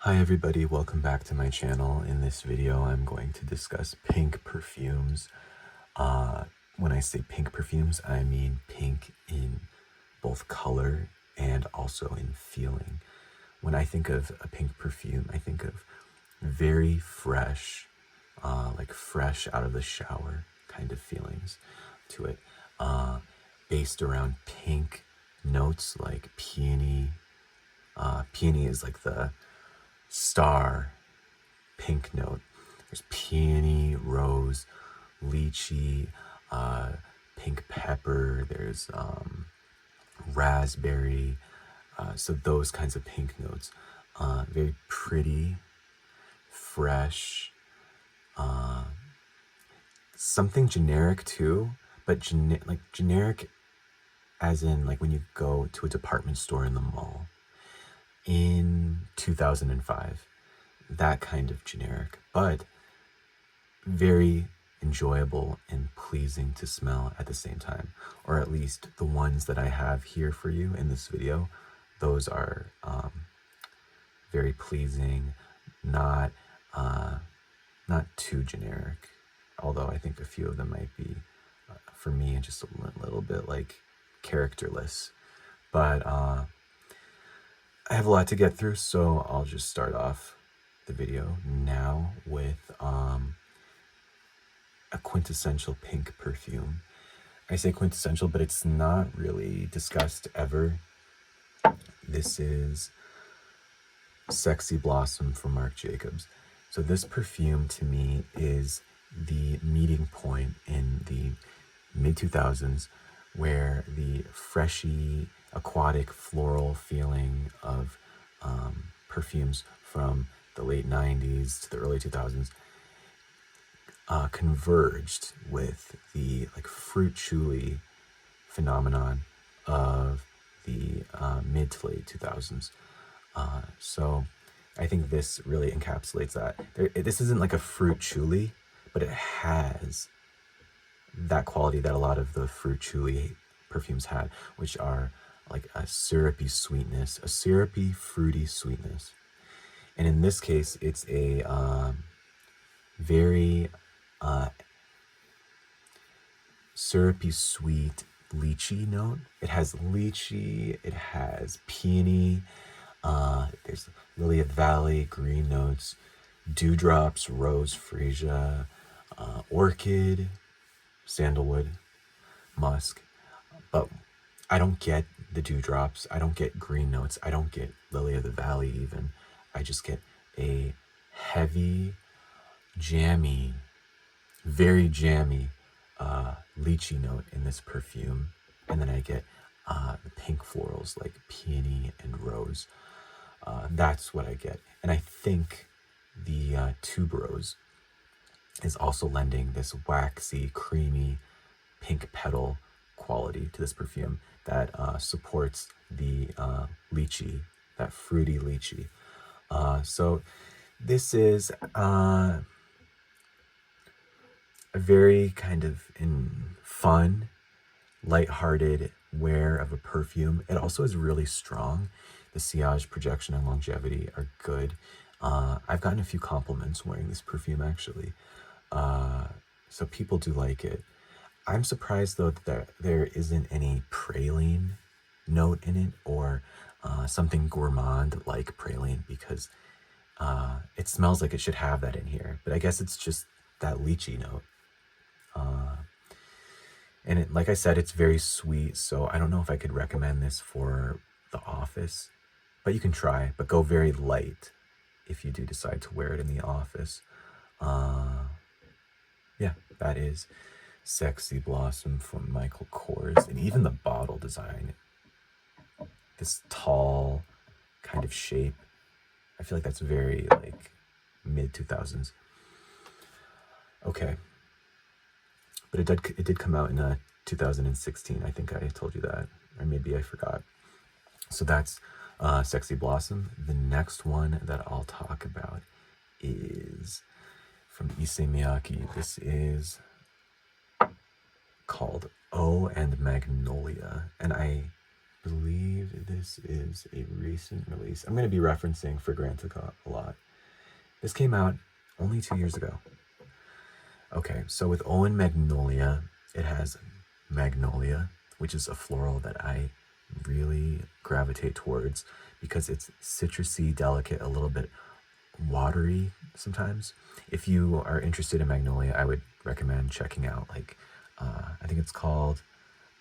Hi everybody, welcome back to my channel. In this video, I'm going to discuss pink perfumes. When I say pink perfumes, I mean pink in both color and also in feeling. When I think of a pink perfume, I think of very fresh, like fresh out of the shower kind of feelings to it, based around pink notes like peony. Peony is like the star pink note. There's peony, rose, lychee, pink pepper, there's raspberry, so those kinds of pink notes. Very pretty, fresh, something generic too, but generic as in like when you go to a department store in the mall in 2005, that kind of generic, but very enjoyable and pleasing to smell at the same time. Or at least the ones that I have here for you in this video, those are very pleasing, not too generic, although I think a few of them might be, for me, just a little bit like characterless. But I have a lot to get through, so I'll just start off the video now with a quintessential pink perfume. I say quintessential, but it's not really discussed ever. This is Sexy Blossom from Marc Jacobs. So this perfume to me is the meeting point in the mid-2000s where the freshy, aquatic, floral feeling of perfumes from the late 90s to the early 2000s converged with the like fruit chewy phenomenon of the mid to late 2000s. So I think this really encapsulates that. This isn't like a fruit chewy, but it has that quality that a lot of the fruit chewy perfumes had, which are like a syrupy sweetness, a syrupy, fruity sweetness. And in this case, it's a very syrupy, sweet lychee note. It has lychee, it has peony, there's lily of the valley, green notes, dewdrops, rose, freesia, orchid, sandalwood, musk. But I don't get the dewdrops, I don't get green notes, I don't get lily of the valley even. I just get a heavy, jammy, very jammy lychee note in this perfume. And then I get the pink florals like peony and rose. That's what I get. And I think the tuberose is also lending this waxy, creamy, pink petal quality to this perfume that supports the lychee, that fruity lychee. So this is a very kind of fun, lighthearted wear of a perfume. It also is really strong. The sillage, projection, and longevity are good. I've gotten a few compliments wearing this perfume actually. So people do like it. I'm surprised though that there isn't any praline note in it or something gourmand like praline, because it smells like it should have that in here. But I guess it's just that lychee note. And it, like I said, it's very sweet, so I don't know if I could recommend this for the office, but you can try, but go very light if you do decide to wear it in the office. Yeah, that is Sexy Blossom from Michael Kors. And even the bottle design, this tall kind of shape, I feel like that's very like mid-2000s. Okay. But it did come out in 2016. I think I told you that, or maybe I forgot. So that's Sexy Blossom. The next one that I'll talk about is from Issey Miyake. This is called Oh and Magnolia, and I believe this is a recent release. I'm going to be referencing Fragrantica a lot. This came out only 2 years ago. Okay, so with Owen Magnolia, it has Magnolia, which is a floral that I really gravitate towards because it's citrusy, delicate, a little bit watery sometimes. If you are interested in Magnolia, I would recommend checking out, like, I think it's called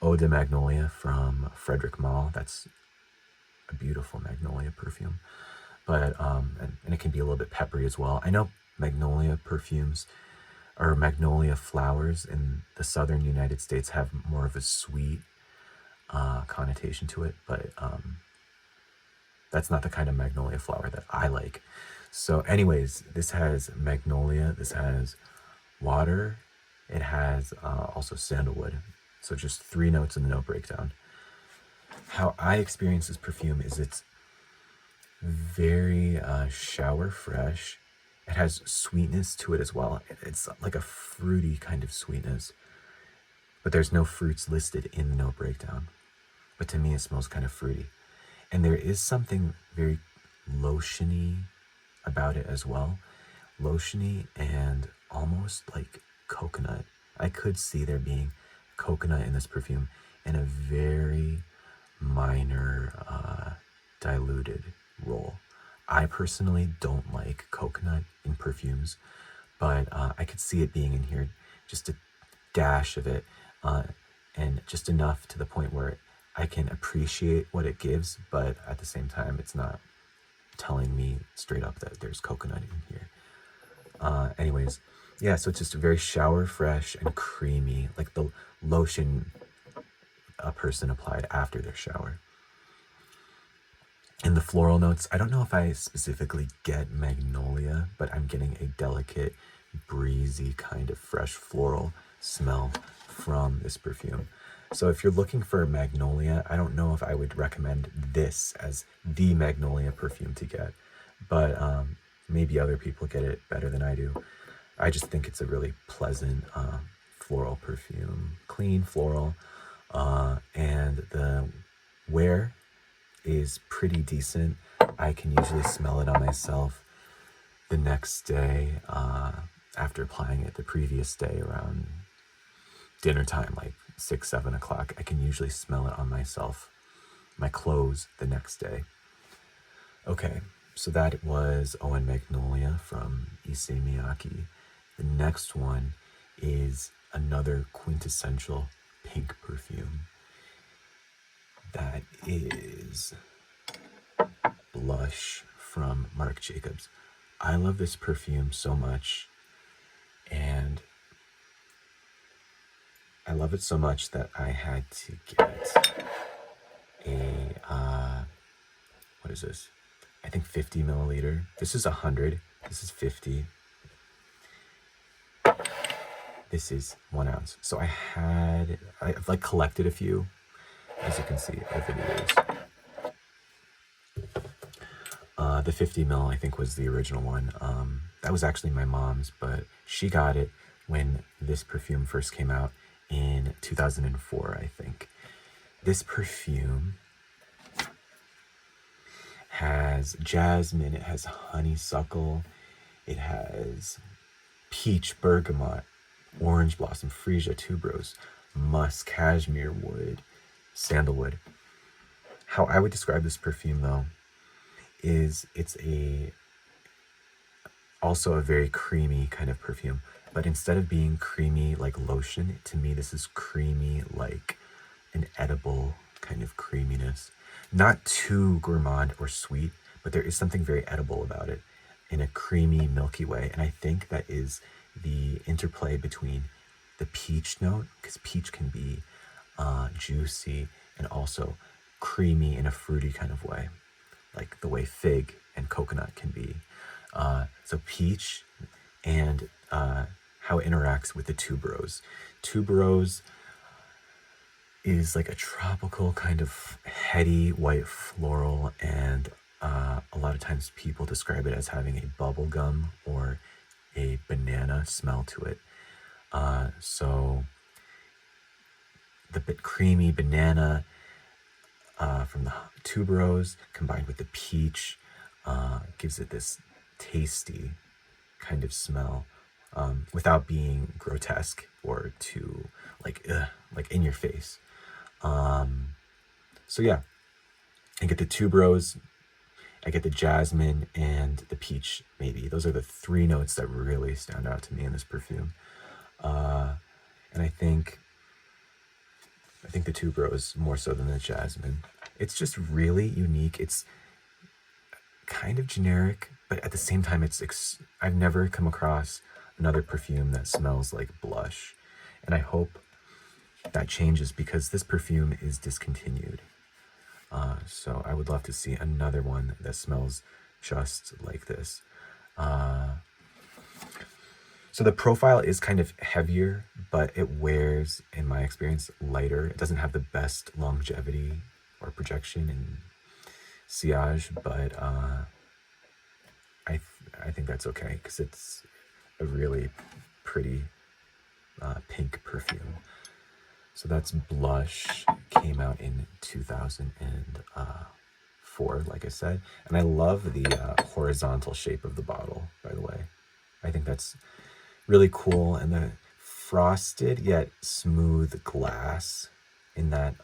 Eau de Magnolia from Frederic Malle. That's a beautiful Magnolia perfume. But, and it can be a little bit peppery as well. I know Magnolia perfumes or Magnolia flowers in the southern United States have more of a sweet connotation to it, but that's not the kind of Magnolia flower that I like. So anyways, this has Magnolia, this has water, it has also sandalwood. So just 3 notes in the note breakdown. How I experience this perfume is it's very shower fresh. It has sweetness to it as well. It's like a fruity kind of sweetness, but there's no fruits listed in the note breakdown. But to me, it smells kind of fruity. And there is something very lotiony about it as well. Lotiony and almost like coconut. I could see there being coconut in this perfume in a very minor diluted role. I personally don't like coconut in perfumes, but I could see it being in here, just a dash of it, and just enough to the point where I can appreciate what it gives, but at the same time, it's not telling me straight up that there's coconut in here. Anyways, yeah, so it's just very shower fresh and creamy, like the lotion a person applied after their shower. And the floral notes, I don't know if I specifically get Magnolia, but I'm getting a delicate, breezy kind of fresh floral smell from this perfume. So if you're looking for Magnolia, I don't know if I would recommend this as the Magnolia perfume to get, but maybe other people get it better than I do. I just think it's a really pleasant floral perfume, clean floral, and the wear is pretty decent. I can usually smell it on myself the next day after applying it the previous day around dinner time, like 6, 7 o'clock. I can usually smell it on myself, my clothes the next day. Okay, so that was Owen Magnolia from Issey Miyake. The next one is another quintessential pink perfume. That is Blush from Marc Jacobs. I love this perfume so much, and I love it so much that I had to get a, what is this? I think 50 milliliter. This is 100. This is 50. This is 1 ounce. So I've like collected a few, as you can see, over the years. The 50 mil, I think, was the original one. That was actually my mom's, but she got it when this perfume first came out in 2004, I think. This perfume has jasmine, it has honeysuckle, it has peach, bergamot, orange blossom, freesia, tuberose, musk, cashmere wood, sandalwood. How I would describe this perfume, though, is it's also a very creamy kind of perfume, but instead of being creamy like lotion, to me this is creamy like an edible kind of creaminess. Not too gourmand or sweet, but there is something very edible about it in a creamy, milky way. And I think that is the interplay between the peach note, because peach can be juicy and also creamy in a fruity kind of way, like the way fig and coconut can be. So peach and how it interacts with the tuberose. Tuberose is like a tropical kind of heady white floral, and a lot of times people describe it as having a bubble gum or a banana smell to it. So the bit creamy banana, from the tuberose combined with the peach. Gives it this tasty kind of smell without being grotesque or too like in your face. So yeah, I get the tuberose, I get the jasmine, and the peach. Maybe those are the three notes that really stand out to me in this perfume. And I think the tuberose more so than the jasmine. It's just really unique. It's kind of generic, but at the same time, I've never come across another perfume that smells like blush. And I hope that changes because this perfume is discontinued. So I would love to see another one that smells just like this. So the profile is kind of heavier, but it wears, in my experience, lighter. It doesn't have the best longevity or projection and sillage, but I think that's okay because it's a really pretty pink perfume. So that's Blush, came out in 2004, like I said. And I love the horizontal shape of the bottle, by the way. I think that's really cool. And the frosted yet smooth glass in that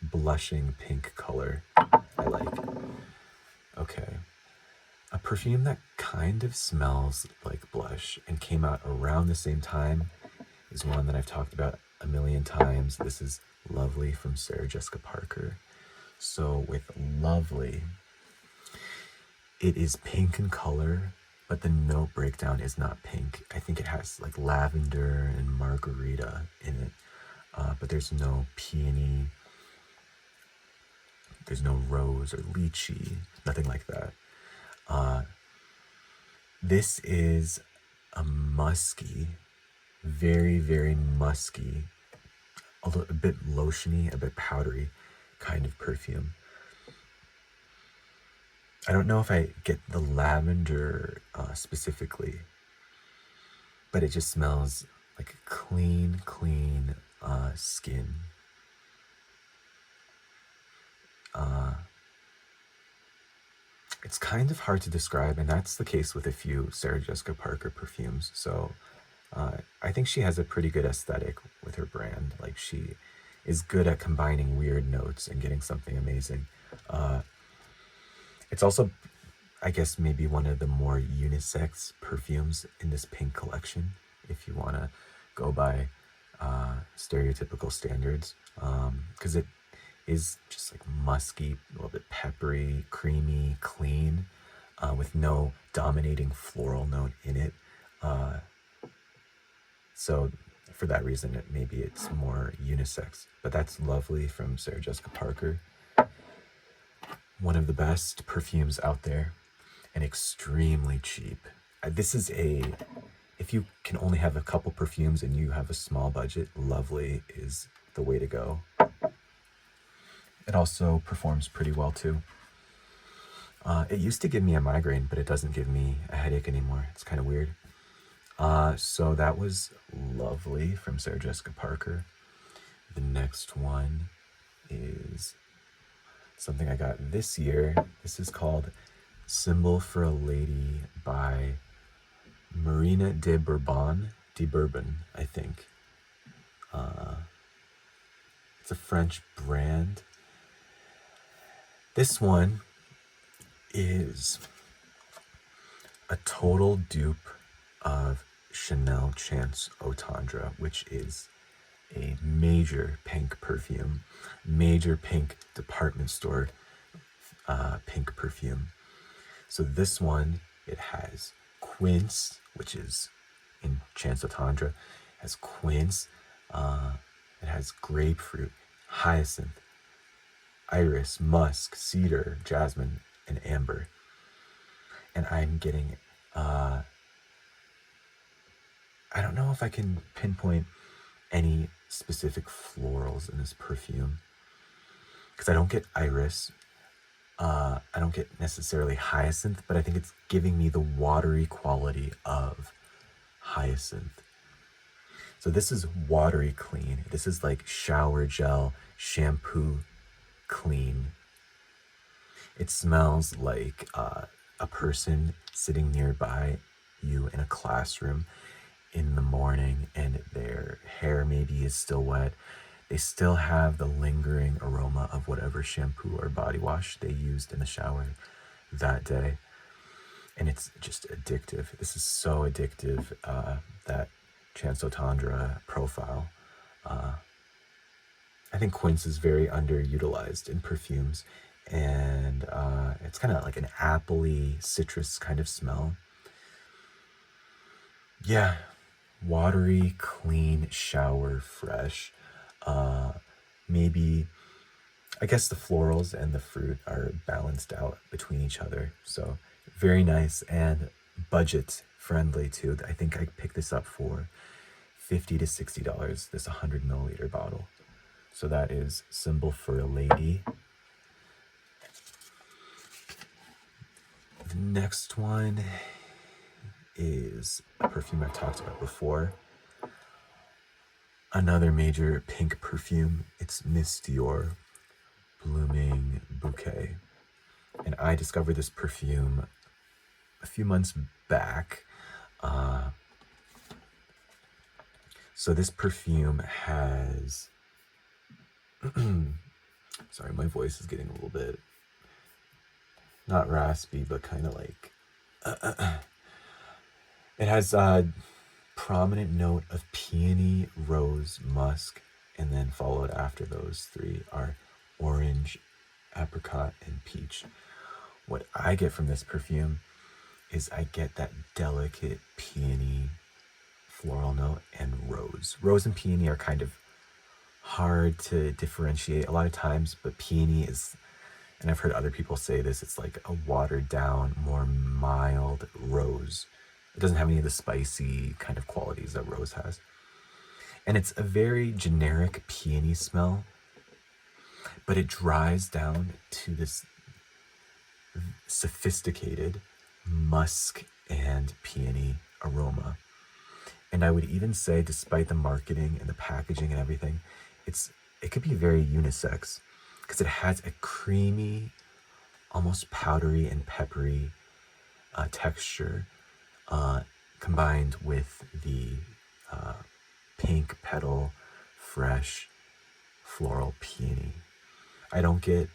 blushing pink color, I like. Okay. A perfume that kind of smells like blush and came out around the same time is one that I've talked about a million times. This is Lovely from Sarah Jessica Parker. So with Lovely, it is pink in color, but the note breakdown is not pink. I think it has like lavender and margarita in it, but there's no peony, there's no rose or lychee, nothing like that. This is a musky, very, very musky, a bit lotiony, a bit powdery kind of perfume. I don't know if I get the lavender specifically, but it just smells like a clean skin. It's kind of hard to describe, and that's the case with a few Sarah Jessica Parker perfumes. So I think she has a pretty good aesthetic with her brand. Like, she is good at combining weird notes and getting something amazing. It's also, I guess, maybe one of the more unisex perfumes in this pink collection, if you want to go by stereotypical standards, because it is just like musky, a little bit peppery, creamy, clean, with no dominating floral note in it. So for that reason, maybe it's more unisex. But that's Lovely from Sarah Jessica Parker. One of the best perfumes out there and extremely cheap. This is if you can only have a couple perfumes and you have a small budget, Lovely is the way to go. It also performs pretty well too. It used to give me a migraine, but it doesn't give me a headache anymore. It's kind of weird. So that was Lovely from Sarah Jessica Parker. The next one is something I got this year. This is called Symbol for a Lady by Marina de Bourbon, I think. It's a French brand. This one is a total dupe of Chanel Chance Otandra, which is a major pink perfume, major pink department store pink perfume. So this one, it has quince, which is in Chance Otandra, has quince, it has grapefruit, hyacinth, iris, musk, cedar, jasmine, and amber. And I'm getting, I don't know if I can pinpoint any specific florals in this perfume, because I don't get iris, I don't get necessarily hyacinth, but I think it's giving me the watery quality of hyacinth. So this is watery clean. This is like shower gel, shampoo clean. It smells like a person sitting nearby you in a classroom in the morning, and their hair maybe is still wet. They still have the lingering aroma of whatever shampoo or body wash they used in the shower that day. And it's just addictive. This is so addictive, that Chansotandra profile. I think quince is very underutilized in perfumes, and it's kind of like an appley citrus kind of smell. Yeah, watery, clean, shower, fresh. Maybe, I guess the florals and the fruit are balanced out between each other. So very nice and budget friendly too. I think I picked this up for $50 to $60, this 100 milliliter bottle. So that is symbol for a lady. The next one is a perfume I've talked about before. Another major pink perfume. It's Miss Dior Blooming Bouquet. And I discovered this perfume a few months back. So this perfume has... Sorry, my voice is getting a little bit... not raspy, but kind of like... It has a prominent note of peony, rose, musk, and then followed after those three are orange, apricot, and peach. What I get from this perfume is I get that delicate peony floral note and rose. Rose and peony are kind of hard to differentiate a lot of times, but peony is, and I've heard other people say this, it's like a watered down, more mild rose. It doesn't have any of the spicy kind of qualities that rose has. And it's a very generic peony smell, but it dries down to this sophisticated musk and peony aroma. And I would even say, despite the marketing and the packaging and everything, it could be very unisex because it has a creamy, almost powdery and peppery texture, combined with the pink petal, fresh, floral peony. I don't get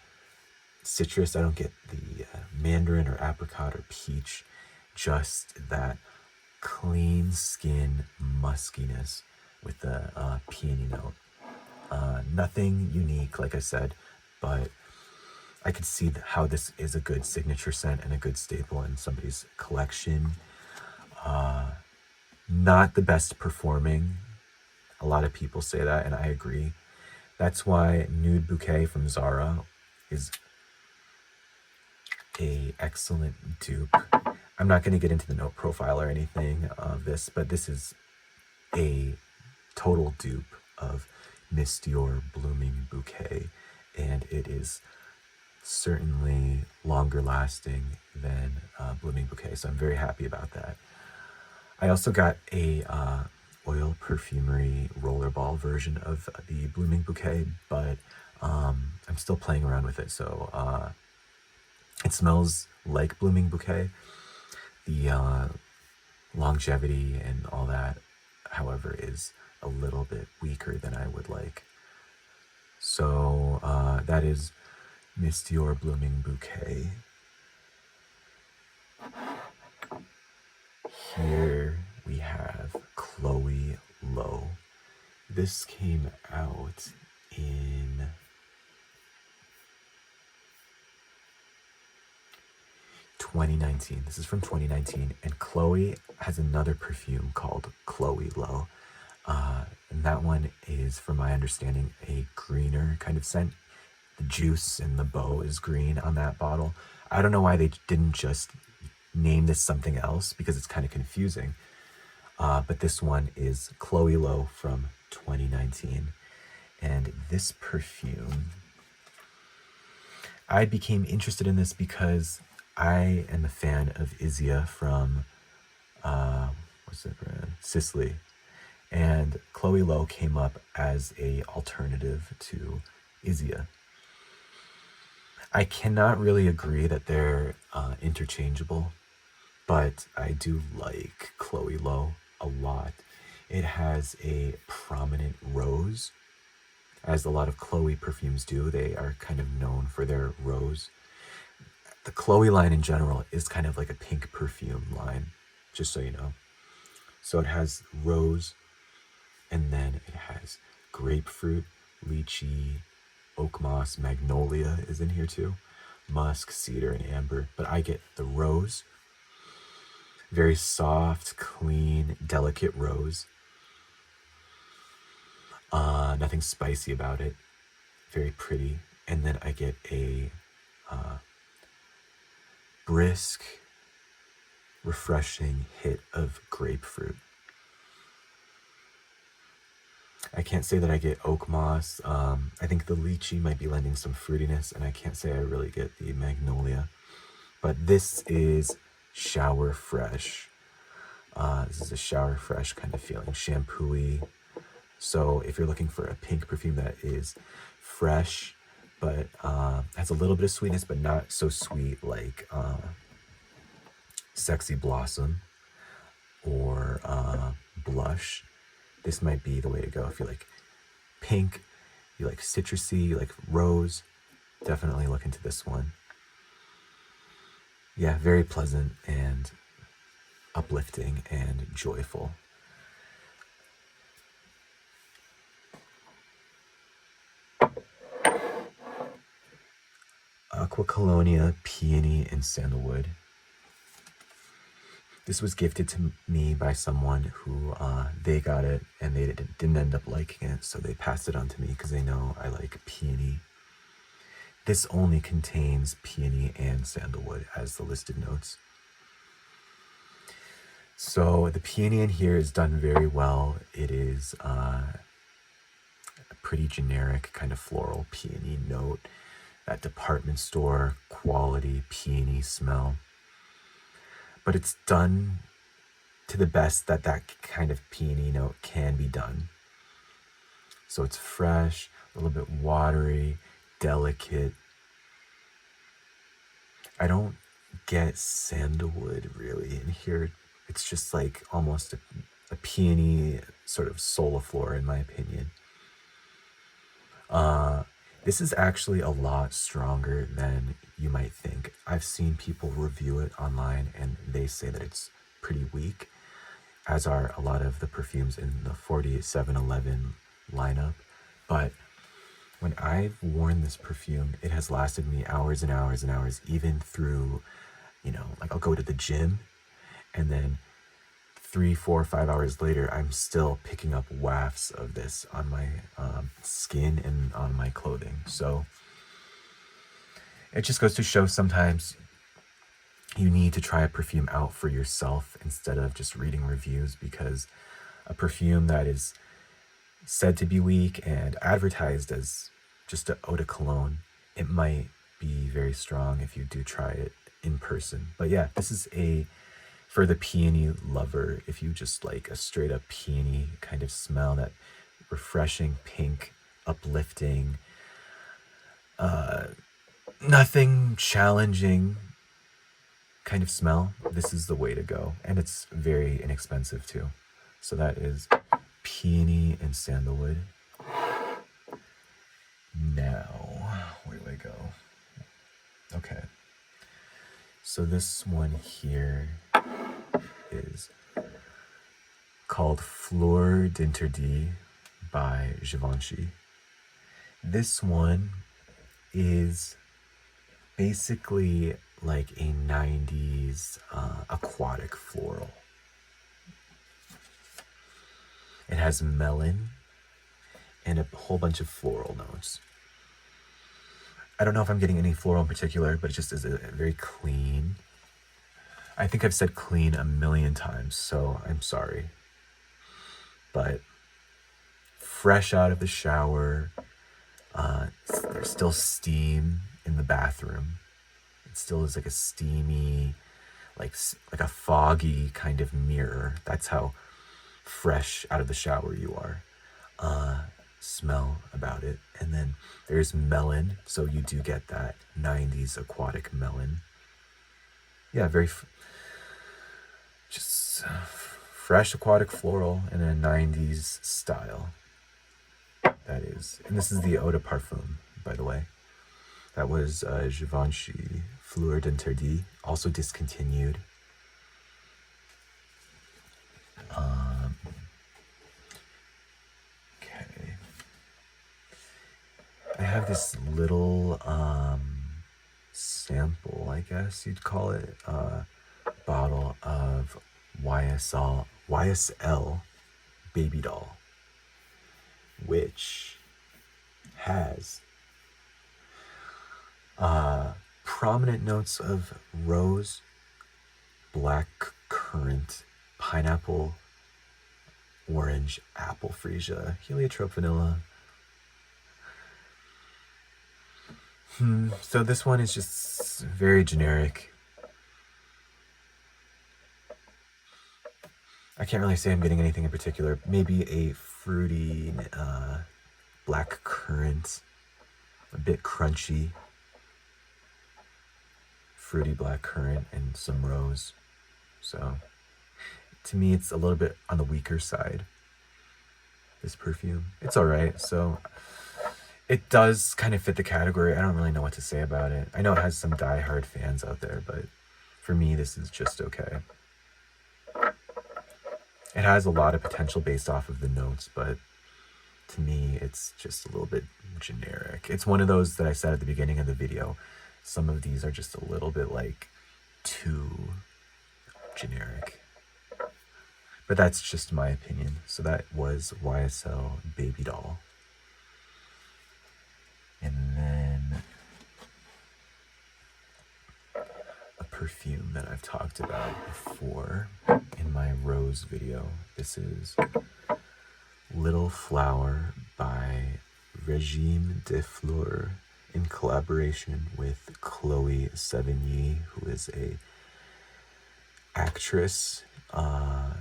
citrus, I don't get the mandarin or apricot or peach, just that clean skin muskiness with the peony note. Nothing unique, like I said, but I could see how this is a good signature scent and a good staple in somebody's collection. Not the best performing. A lot of people say that, and I agree. That's why Nude Bouquet from Zara is a excellent dupe. I'm not going to get into the note profile or anything of this, but this is a total dupe of Miss Dior Blooming Bouquet, and it is certainly longer lasting than Blooming Bouquet, so I'm very happy about that. I also got a oil perfumery rollerball version of the Blooming Bouquet, but I'm still playing around with it, so it smells like Blooming Bouquet. The longevity and all that, however, is a little bit weaker than I would like. So that is Miss Dior Blooming Bouquet. Here we have Chloe Lowe. This came out in 2019. This is from 2019, and Chloe has another perfume called Chloe Lowe. And that one is, from my understanding, a greener kind of scent. The juice and the bow is green on that bottle. I don't know why they didn't just name this something else, because it's kind of confusing. But this one is Chloe Lowe from 2019. And this perfume, I became interested in this because I am a fan of Issey from, what's that brand? Sicily. And Chloe Lowe came up as a alternative to Issey. I cannot really agree that they're interchangeable, but I do like Chloe Low a lot. It has a prominent rose, as a lot of Chloe perfumes do. They are kind of known for their rose. The Chloe line in general is kind of like a pink perfume line, just so you know. So it has rose, and then it has grapefruit, lychee, oak moss, magnolia is in here too, musk, cedar, and amber. But I get the rose, very soft, clean, delicate rose. Nothing spicy about it. Very pretty. And then I get a brisk, refreshing hit of grapefruit. I can't say that I get oak moss. I think the lychee might be lending some fruitiness, and I can't say I really get the magnolia. But this is shower fresh. This is a shower fresh kind of feeling, shampoo-y. So if you're looking for a pink perfume that is fresh, but has a little bit of sweetness, but not so sweet like Sexy Blossom or Blush, this might be the way to go. If you like pink, you like citrusy, you like rose, definitely look into this one. Yeah, very pleasant and uplifting and joyful. Aqua Colonia, Peony, and Sandalwood. This was gifted to me by someone who they got it and they didn't end up liking it, so they passed it on to me because they know I like peony. This only contains peony and sandalwood as the listed notes. So the peony in here is done very well. It is a pretty generic kind of floral peony note, that department store quality peony smell. But it's done to the best that kind of peony note can be done. So it's fresh, a little bit watery, delicate. I don't get sandalwood really in here. It's just like almost a peony sort of soliflor in my opinion. This is actually a lot stronger than you might think. I've seen people review it online and they say that it's pretty weak, as are a lot of the perfumes in the 4711 lineup. But when I've worn this perfume, it has lasted me hours and hours and hours, even through, like I'll go to the gym and then 3, 4, 5 hours later, I'm still picking up wafts of this on my skin and on my clothing. So it just goes to show sometimes you need to try a perfume out for yourself instead of just reading reviews, because a perfume that is said to be weak and advertised as just an eau de cologne, it might be very strong if you do try it in person. But yeah, this is for the peony lover, if you just like a straight up peony kind of smell, that refreshing pink, uplifting, nothing challenging kind of smell, this is the way to go. And it's very inexpensive too. So that is Peony and Sandalwood. Now, where do I go? Okay. So this one here is called Fleur d'Interdit by Givenchy. This one is basically like a 90s aquatic floral. It has melon and a whole bunch of floral notes. I don't know if I'm getting any floral in particular, but it just is a very clean. I think I've said clean a million times, so I'm sorry. But fresh out of the shower, there's still steam in the bathroom. It still is like a steamy, like a foggy kind of mirror. That's how fresh out of the shower you are. smell about it. And then there's melon, so you do get that 90s aquatic melon. Yeah, very just fresh aquatic floral in a 90s style. That is. And this is the Eau de Parfum, by the way. That was Givenchy Fleur d'Interdit, also discontinued. Okay. I have this little sample, I guess you'd call it, bottle of YSL Babydoll, which has prominent notes of rose, black currant, pineapple, orange, apple freesia, heliotrope vanilla. So this one is just very generic. I can't really say I'm getting anything in particular. Maybe a fruity black currant, a bit crunchy, fruity black currant, and some rose. So to me, it's a little bit on the weaker side, this perfume. It's all right. So it does kind of fit the category. I don't really know what to say about it. I know it has some diehard fans out there, but for me, this is just okay. It has a lot of potential based off of the notes, but to me, it's just a little bit generic. It's one of those that I said at the beginning of the video. Some of these are just a little bit like too generic. But that's just my opinion. So that was YSL Babydoll. And then a perfume that I've talked about before in my rose video. This is Little Flower by Régime de Fleur in collaboration with Chloe Sevigny, who is a actress.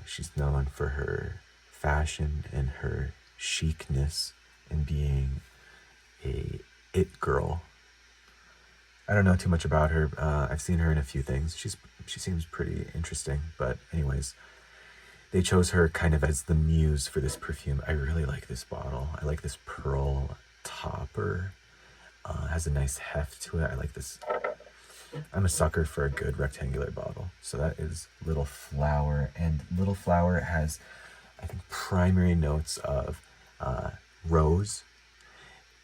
She's known for her fashion and her chicness and being a it girl. I don't know too much about her. I've seen her in a few things. She seems pretty interesting. But anyways, they chose her kind of as the muse for this perfume. I really like this bottle. I like this pearl topper. Has a nice heft to it. I like this. I'm a sucker for a good rectangular bottle. So that is Little Flower. And Little Flower has, I think, primary notes of rose.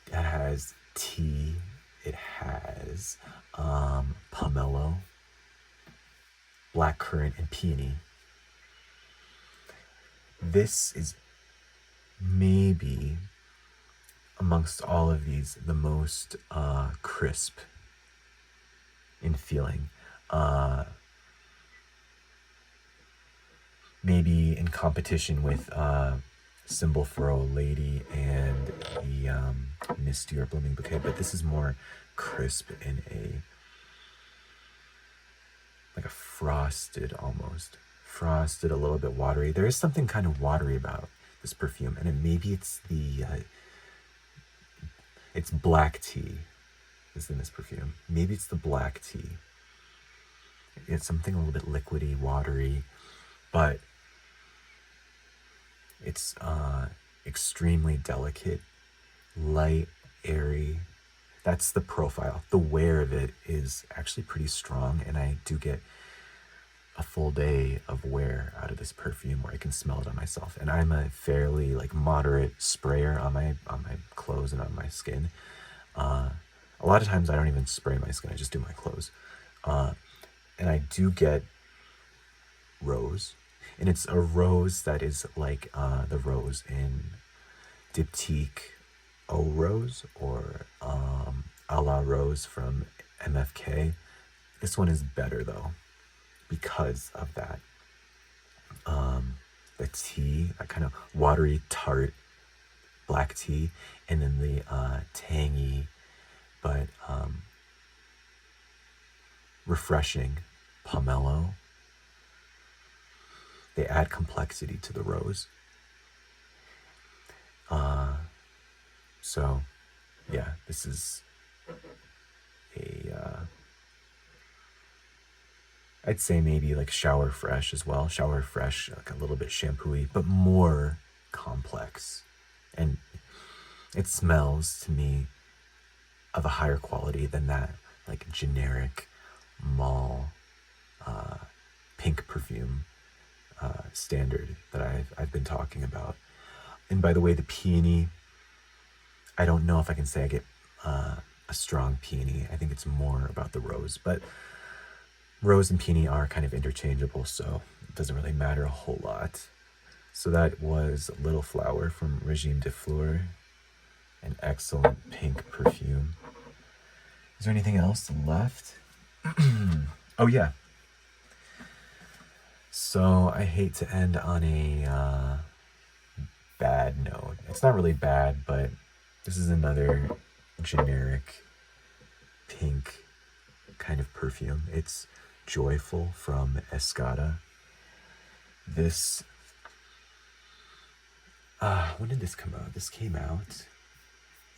It has tea. It has pomelo, black currant, and peony. This is maybe, amongst all of these, the most crisp in feeling. Maybe in competition with Symbol for a Lady and the Miss Dior Blooming Bouquet, but this is more crisp in like a frosted almost. Frosted, a little bit watery. There is something kind of watery about this perfume, and maybe it's it's black tea is in this perfume. Maybe it's the black tea. It's something a little bit liquidy, watery, but it's extremely delicate, light, airy. That's the profile. The wear of it is actually pretty strong, and I do get a full day of wear out of this perfume where I can smell it on myself. And I'm a fairly like moderate sprayer on my clothes and on my skin. A lot of times I don't even spray my skin, I just do my clothes. And I do get rose. And it's a rose that is like the rose in Diptyque Eau Rose or A La Rose from MFK. This one is better though because of that. The tea, that kind of watery, tart black tea, and then the tangy but refreshing pomelo. They add complexity to the rose. So yeah, this is a I'd say maybe like shower fresh as well. Shower fresh, like a little bit shampooy, but more complex. And it smells to me of a higher quality than that like generic mall pink perfume standard that I've been talking about. And by the way, the peony, I don't know if I can say I get a strong peony. I think it's more about the rose, but rose and peony are kind of interchangeable, so it doesn't really matter a whole lot. So that was Little Flower from Regime de Fleur, an excellent pink perfume. Is there anything else left? Oh yeah. So I hate to end on a bad note. It's not really bad, but this is another generic pink kind of perfume. It's Joyful from Escada. This, when did this come out? This came out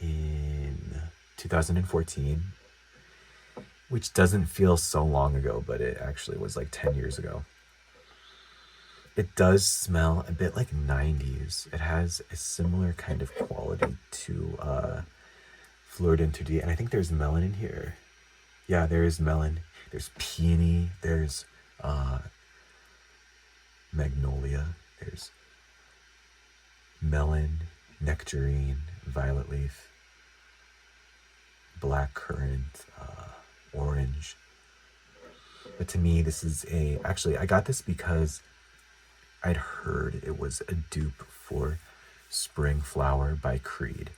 in 2014, which doesn't feel so long ago, but it actually was like 10 years ago. It does smell a bit like 90s. It has a similar kind of quality to Fleur d'Interdit, and I think there's melon in here. Yeah, there is melon. There's peony. There's Magnolia. There's melon, nectarine, violet leaf, black currant, orange. But to me, this is actually, I got this because I'd heard it was a dupe for Spring Flower by Creed.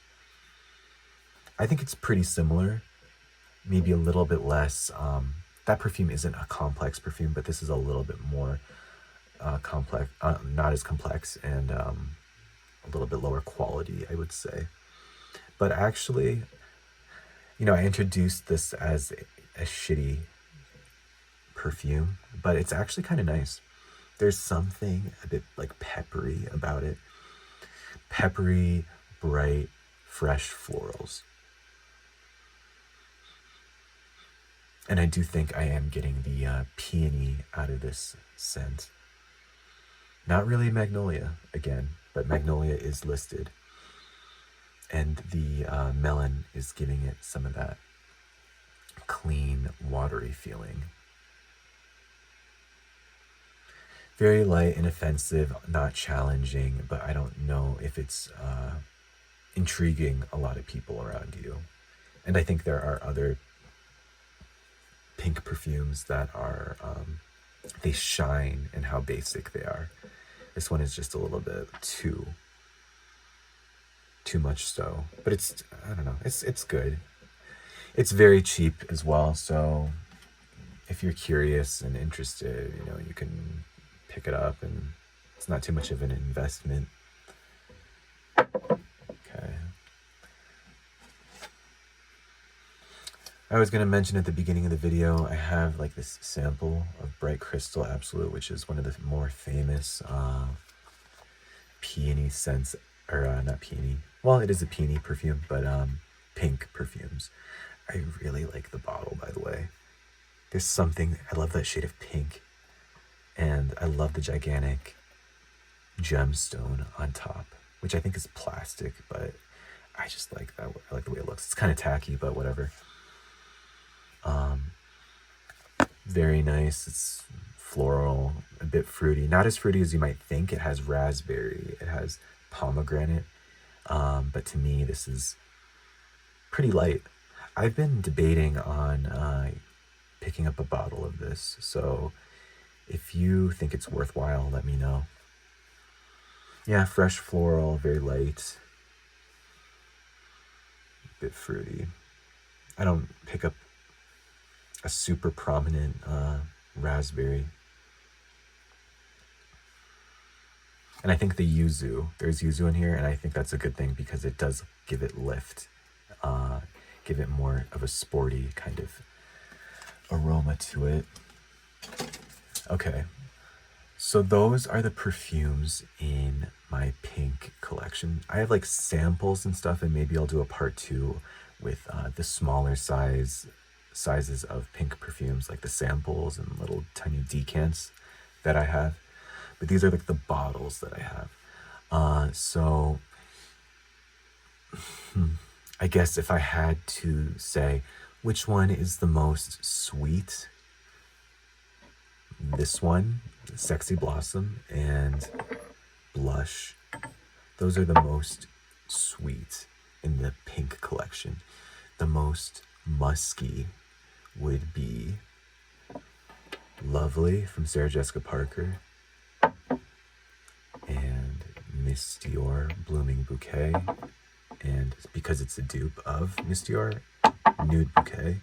I think it's pretty similar, maybe a little bit less. That perfume isn't a complex perfume, but this is a little bit more complex, not as complex, and a little bit lower quality, I would say. But actually, I introduced this as a shitty perfume, but it's actually kind of nice. There's something a bit like peppery about it. Peppery, bright, fresh florals. And I do think I am getting the peony out of this scent. Not really Magnolia, again, but Magnolia is listed. And the melon is giving it some of that clean, watery feeling. Very light, inoffensive, not challenging, but I don't know if it's intriguing a lot of people around you. And I think there are other pink perfumes that are, they shine in how basic they are. This one is just a little bit too much so. But it's, I don't know, it's good. It's very cheap as well, so if you're curious and interested, you can pick it up, and it's not too much of an investment. Okay. I was going to mention at the beginning of the video, I have like this sample of Bright Crystal Absolu, which is one of the more famous peony scents, or not peony. Well, it is a peony perfume, but pink perfumes. I really like the bottle, by the way. There's something, I love that shade of pink. And I love the gigantic gemstone on top, which I think is plastic, but I just like that. I like the way it looks. It's kind of tacky, but whatever. Very nice. It's floral, a bit fruity. Not as fruity as you might think. It has raspberry. It has pomegranate. But to me, this is pretty light. I've been debating on picking up a bottle of this, so if you think it's worthwhile, let me know. Yeah, fresh floral, very light, a bit fruity. I don't pick up a super prominent raspberry. And I think the yuzu, there's yuzu in here, and I think that's a good thing because it does give it lift, give it more of a sporty kind of aroma to it. Okay, So those are the perfumes in my pink collection. I have like samples and stuff, and maybe I'll do a part 2 with the smaller sizes of pink perfumes, like the samples and little tiny decants that I have. But these are like the bottles that I have. So I guess if I had to say which one is the most sweet, this one, Sexy Blossom and Blush, those are the most sweet in the pink collection. The most musky would be Lovely from Sarah Jessica Parker and Miss Dior Blooming Bouquet. And because it's a dupe of Miss Dior, Nude Bouquet.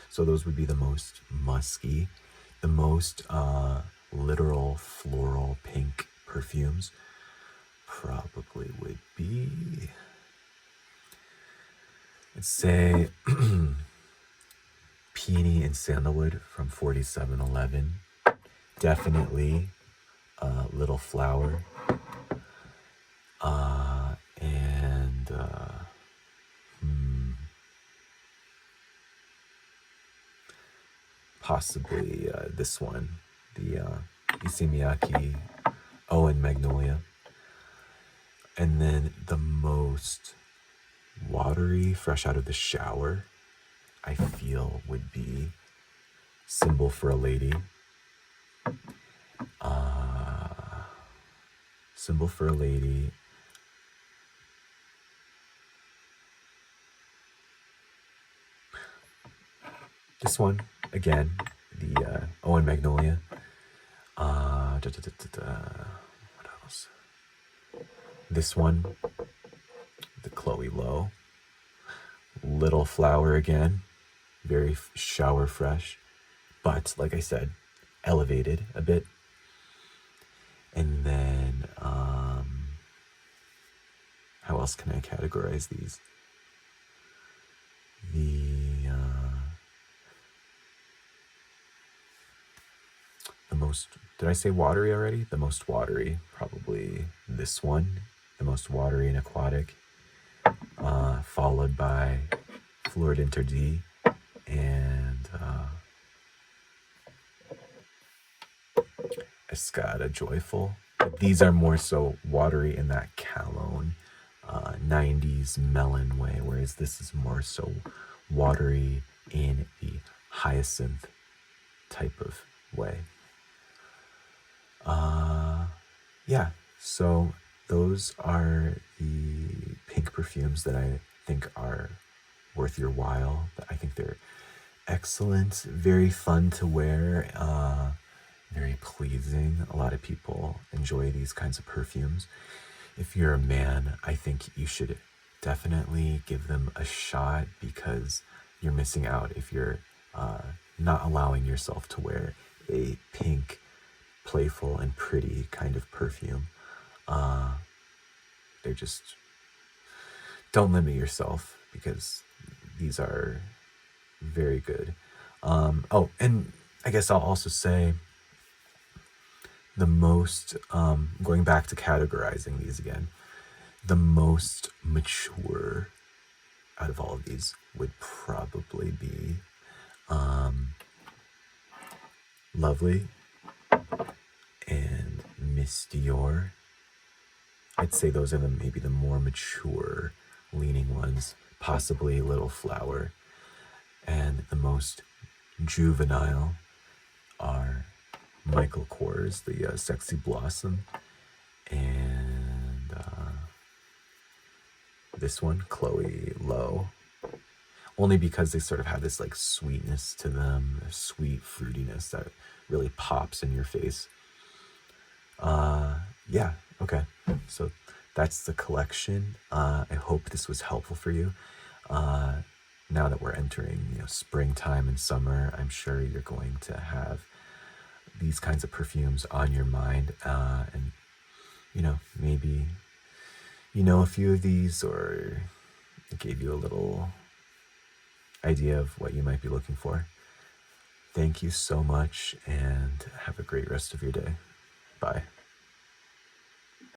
So those would be the most musky. The most literal floral pink perfumes probably would be, let's say, Peony and Sandalwood from 4711. Definitely Little Flower. And possibly this one, the Issey Miyake, and Magnolia. And then the most watery, fresh out of the shower, I feel would be Symbol for a Lady. Symbol for a Lady. This one, again, the and Magnolia. What else? This one, the Chloe Low. Little Flower again, very shower fresh, but like I said, elevated a bit. And then, how else can I categorize these? The most, did I say watery already? The most watery, probably this one, the most watery and aquatic, followed by Fleur d'Interdit and Escada Joyful. But these are more so watery in that Cologne 90s melon way, whereas this is more so watery in the hyacinth type of way. Yeah, so those are the pink perfumes that I think are worth your while. I think they're excellent, very fun to wear, very pleasing. A lot of people enjoy these kinds of perfumes. If you're a man, I think you should definitely give them a shot, because you're missing out if you're not allowing yourself to wear a pink, playful and pretty kind of perfume. They're just, don't limit yourself, because these are very good. And I guess I'll also say the most, going back to categorizing these again, the most mature out of all of these would probably be Lovely and Miss Dior. I'd say those are maybe the more mature leaning ones, possibly Little Flower. And the most juvenile are Michael Kors, the Sexy Blossom, and this one, Chloe Low. Only because they sort of have this like sweetness to them, a sweet fruitiness that really pops in your face. Yeah, okay. So that's the collection. I hope this was helpful for you. Now that we're entering, springtime and summer, I'm sure you're going to have these kinds of perfumes on your mind, and maybe a few of these, or it gave you a little idea of what you might be looking for. Thank you so much, and have a great rest of your day. Bye.